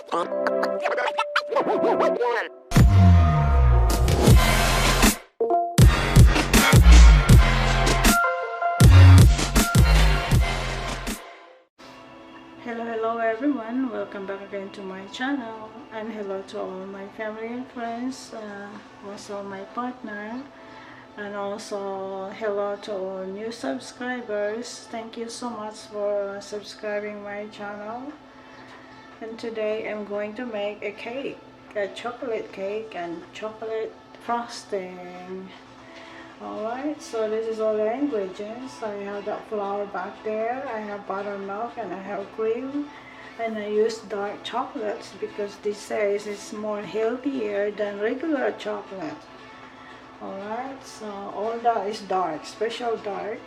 Hello everyone, welcome back again to my channel, and hello to all my family and friends, also my partner, and also hello to all new subscribers. Thank you so much for subscribing my channel. And today I'm going to make a cake, a chocolate cake and chocolate frosting. Alright, so this is all the ingredients. I have that flour back there, I have buttermilk, and I have cream, and I use dark chocolates because this says it's more healthier than regular chocolate. Alright, so all that is dark, special dark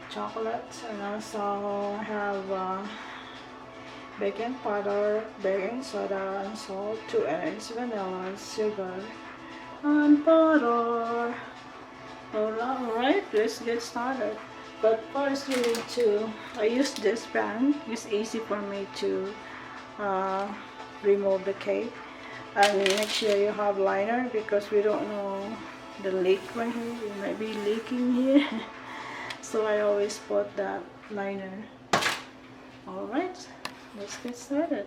chocolate. And also have baking powder, baking soda, and salt, 2 eggs, vanilla, sugar, and butter. Alright, let's get started. But first we need to, I use this pan. It's easy for me to remove the cake. And make sure you have liner because we don't know the leak right here. It might be leaking here. So I always put that liner. Alright, let's get started.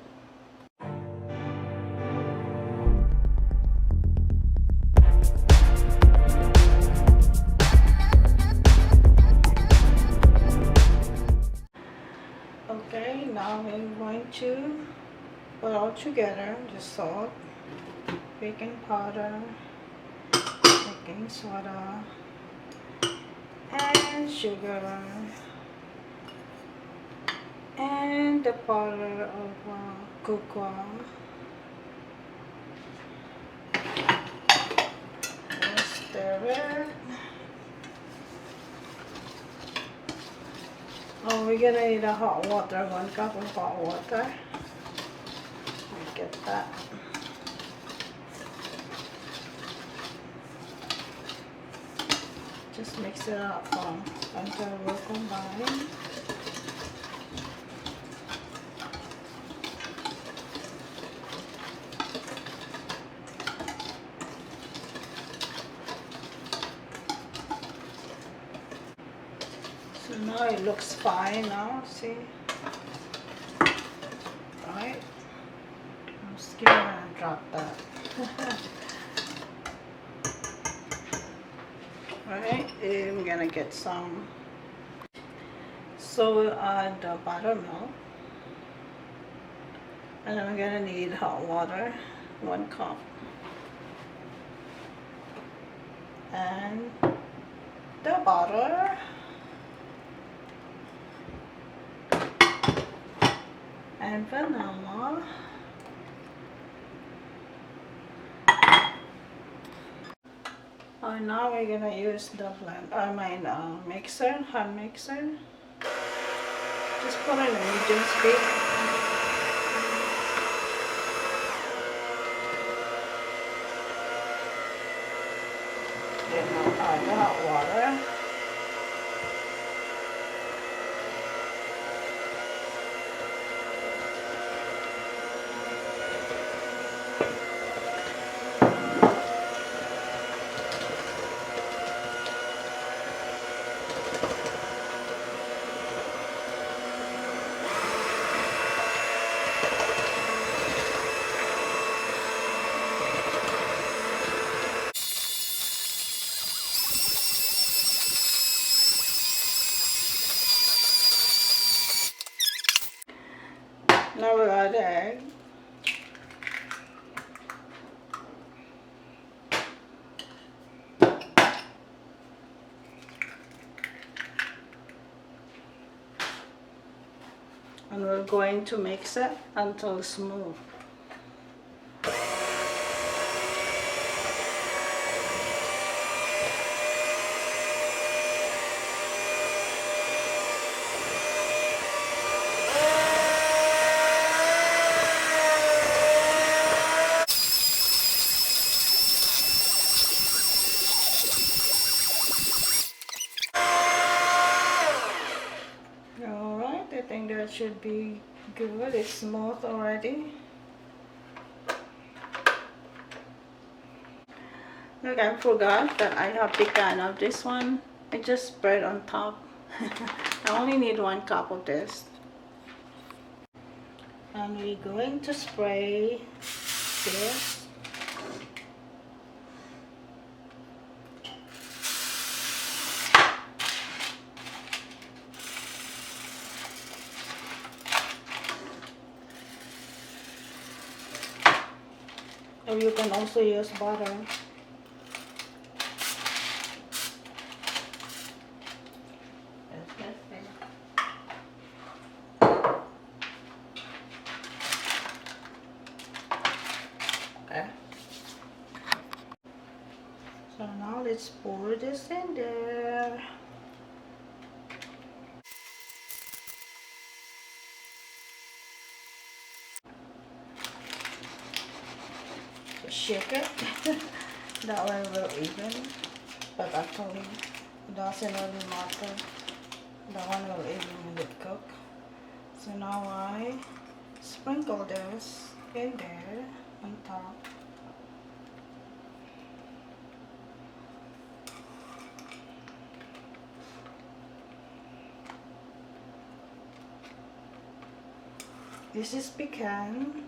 Okay, now I'm going to put all together the salt, baking powder, baking soda, and sugar, and the powder of cocoa. Stir it. Oh, we're gonna need a hot water, 1 cup of hot water. Let me get that. Just mix it up until we're combined. So now it looks fine now, see? Right? I'm just gonna drop that. Right, I'm gonna get some. So we'll add the buttermilk. And I'm gonna need hot water, 1 cup. And the butter. And vanilla. Now we're gonna use the mixer, hand mixer. Just put it in medium speed. Then I'll add the hot water. Now we'll add the egg. And we're going to mix it until smooth. Alright, I think that should be Good, it's smooth already. Look, I forgot that I have pecan of this one. I just spread on top. I only need 1 cup of this. And we're going to spray this. Or you can also use butter. Okay. So now let's pour this in there. Shake it. That way will even, but actually it doesn't really matter. That one will even when it cook. So now I sprinkle this in there on top. This is pecan.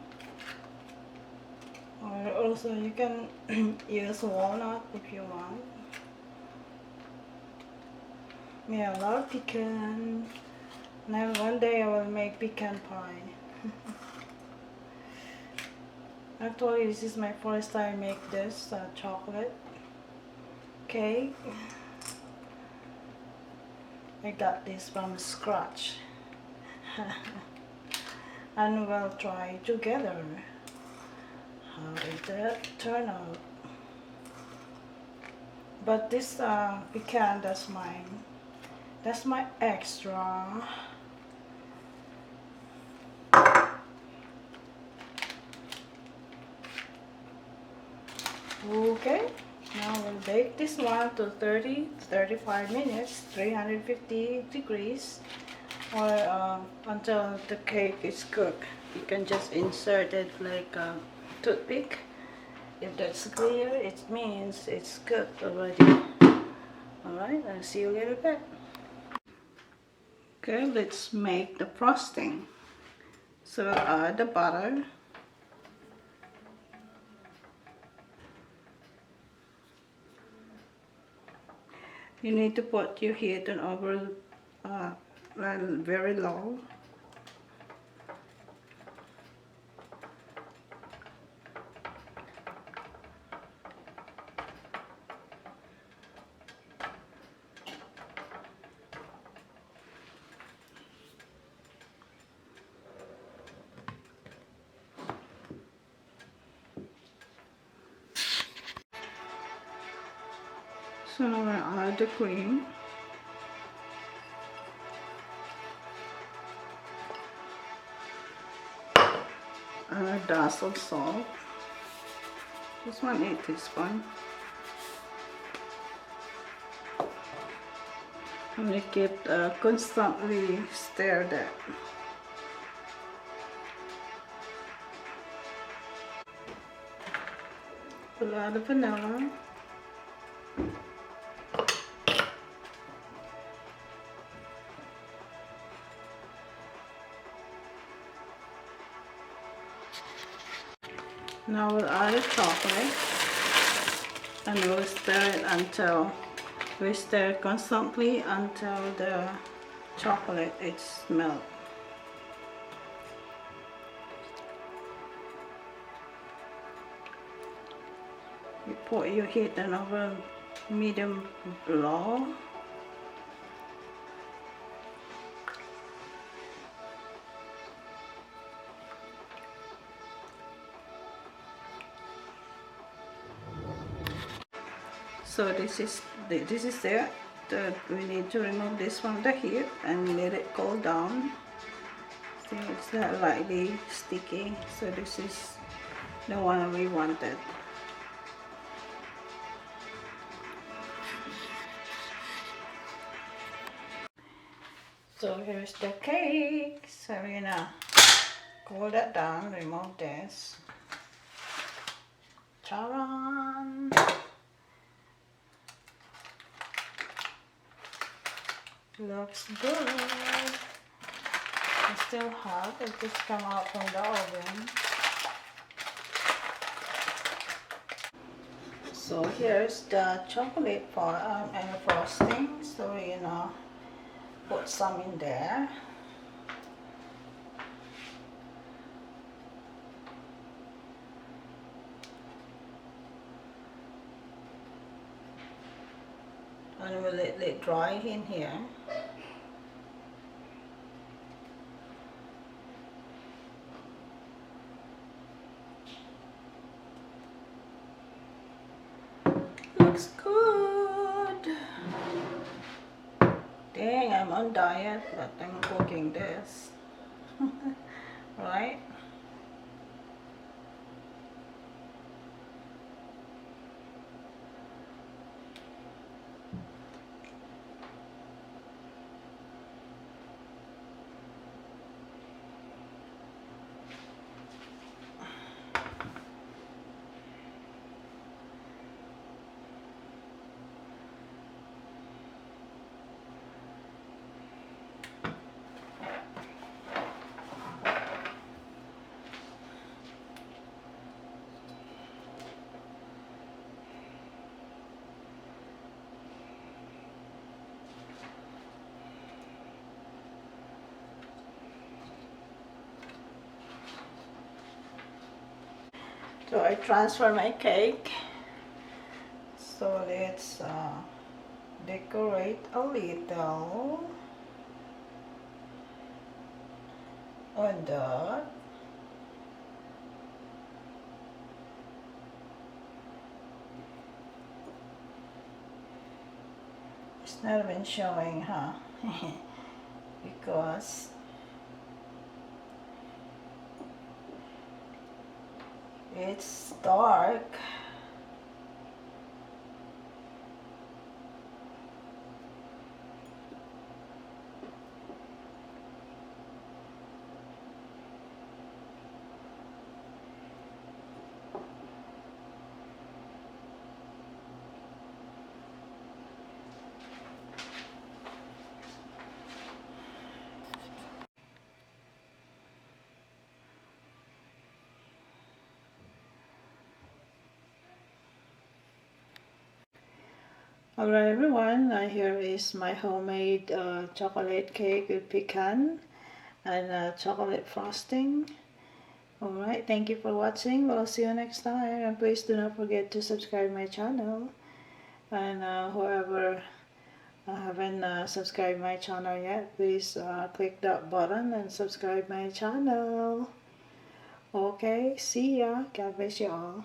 Or also you can use walnut if you want. Yeah, I love pecan. Now one day I will make pecan pie. Actually, this is my first time make this chocolate cake. I got this from scratch. And we'll try together. How did that turn out? But this pecan, that's mine. That's my extra. Okay, now we'll bake this one to 30-35 minutes, 350 degrees, or until the cake is cooked. You can just insert it like a toothpick. If that's clear, it means it's cooked already. Alright, I'll see you later back. Okay, let's make the frosting. So add the butter. You need to put your heat on over very low. So now I add the cream. A dash of salt. Just 1/8 teaspoon. And we keep constantly stir that. We'll add the vanilla. Now we'll add the chocolate and we'll stir it until we stir constantly until the chocolate is melt. You put your heat on over medium low. So this is it. We need to remove this from the heat and let it cool down. See, it's not lightly sticky. So this is the one we wanted. So here's the cake. So we're gonna Cool that down, remove this. Ta-da! Looks good. It's still hot. It just come out from the oven. So here's the chocolate and frosting. So put some in there. And we'll let it dry in here. Looks good. Dang, I'm on diet, but I'm cooking this. Right? So I transfer my cake. So let's decorate a little on that. It's not even showing, huh? Because it's dark. Alright everyone, here is my homemade chocolate cake with pecan and chocolate frosting. Alright, thank you for watching. We'll see you next time, and please do not forget to subscribe my channel. And whoever haven't subscribed my channel yet, please click that button and subscribe my channel. Okay, see ya. God bless you all.